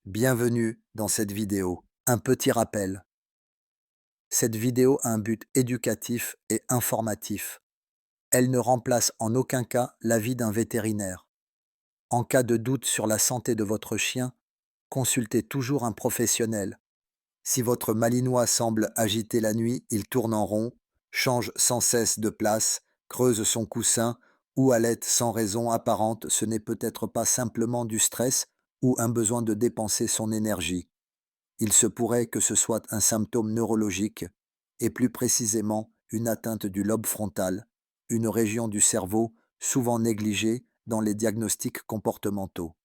Bienvenue dans cette vidéo. Un petit rappel. Cette vidéo a un but éducatif et informatif. Elle ne remplace en aucun cas l'avis d'un vétérinaire. En cas de doute sur la santé de votre chien, consultez toujours un professionnel. Si votre malinois semble agiter la nuit, il tourne en rond, change sans cesse de place, creuse son coussin ou halète sans raison apparente, ce n'est peut-être pas simplement du stress ou un besoin de dépenser son énergie. Il se pourrait que ce soit un symptôme neurologique, et plus précisément une atteinte du lobe frontal, une région du cerveau souvent négligée dans les diagnostics comportementaux.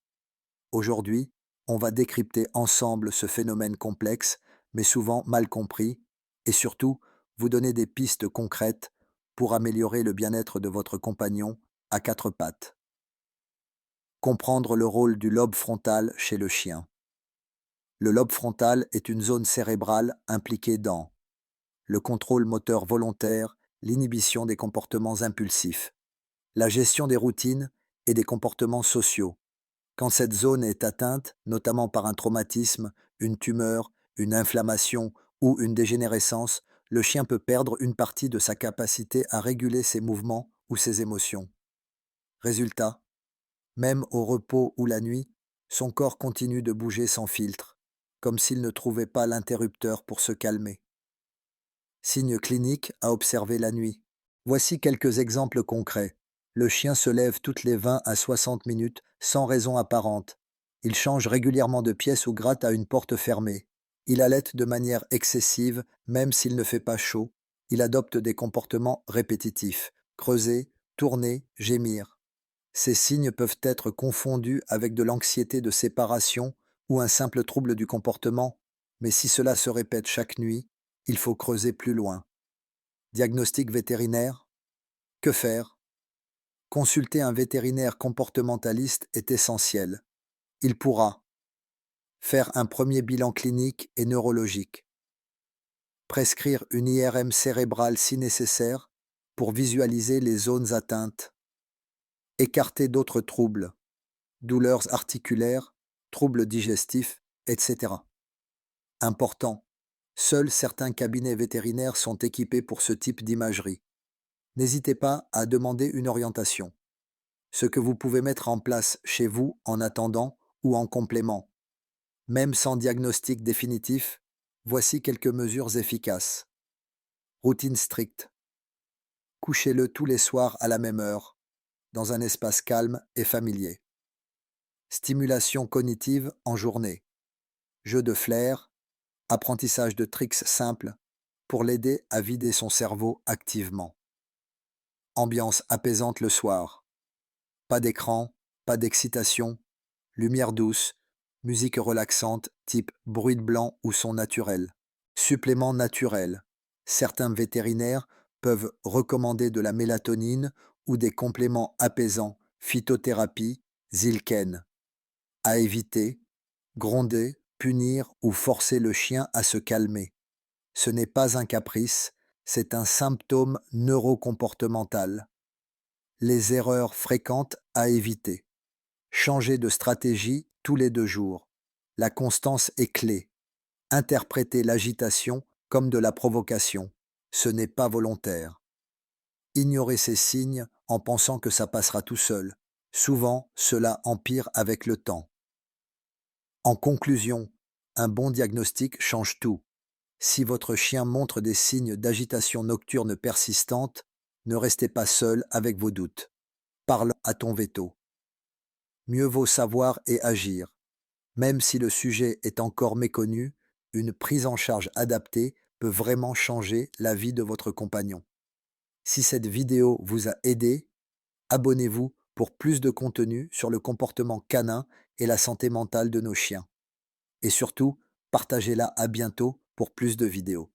Aujourd'hui, on va décrypter ensemble ce phénomène complexe, mais souvent mal compris, et surtout vous donner des pistes concrètes pour améliorer le bien-être de votre compagnon à quatre pattes. Comprendre le rôle du lobe frontal chez le chien. Le lobe frontal est une zone cérébrale impliquée dans le contrôle moteur volontaire, l'inhibition des comportements impulsifs, la gestion des routines et des comportements sociaux. Quand cette zone est atteinte, notamment par un traumatisme, une tumeur, une inflammation ou une dégénérescence, le chien peut perdre une partie de sa capacité à réguler ses mouvements ou ses émotions. Résultat, même au repos ou la nuit, son corps continue de bouger sans filtre, comme s'il ne trouvait pas l'interrupteur pour se calmer. Signes cliniques à observer la nuit. Voici quelques exemples concrets. Le chien se lève toutes les 20 à 60 minutes sans raison apparente. Il change régulièrement de pièce ou gratte à une porte fermée. Il halète de manière excessive, même s'il ne fait pas chaud. Il adopte des comportements répétitifs. Creuser, tourner, gémir. Ces signes peuvent être confondus avec de l'anxiété de séparation ou un simple trouble du comportement, mais si cela se répète chaque nuit, il faut creuser plus loin. Diagnostic vétérinaire. Que faire? Consulter un vétérinaire comportementaliste est essentiel. Il pourra faire un premier bilan clinique et neurologique, prescrire une IRM cérébrale si nécessaire pour visualiser les zones atteintes, écarter d'autres troubles, douleurs articulaires, troubles digestifs, etc. Important, seuls certains cabinets vétérinaires sont équipés pour ce type d'imagerie. N'hésitez pas à demander une orientation. Ce que vous pouvez mettre en place chez vous en attendant ou en complément. Même sans diagnostic définitif, voici quelques mesures efficaces. Routine stricte. Couchez-le tous les soirs à la même heure, dans un espace calme et familier. Stimulation cognitive en journée. Jeu de flair, apprentissage de tricks simples pour l'aider à vider son cerveau activement. Ambiance apaisante le soir. Pas d'écran, pas d'excitation, lumière douce, musique relaxante type bruit de blanc ou son naturel. Supplément naturel. Certains vétérinaires peuvent recommander de la mélatonine ou des compléments apaisants, phytothérapie, Zilken. À éviter, gronder, punir ou forcer le chien à se calmer. Ce n'est pas un caprice, c'est un symptôme neurocomportemental. Les erreurs fréquentes à éviter. Changer de stratégie tous les 2 jours. La constance est clé. Interpréter l'agitation comme de la provocation. Ce n'est pas volontaire. Ignorer ces signes en pensant que ça passera tout seul. Souvent, cela empire avec le temps. En conclusion, un bon diagnostic change tout. Si votre chien montre des signes d'agitation nocturne persistante, ne restez pas seul avec vos doutes. Parle à ton veto. Mieux vaut savoir et agir. Même si le sujet est encore méconnu, une prise en charge adaptée peut vraiment changer la vie de votre compagnon. Si cette vidéo vous a aidé, abonnez-vous pour plus de contenu sur le comportement canin et la santé mentale de nos chiens. Et surtout, partagez-la à bientôt pour plus de vidéos.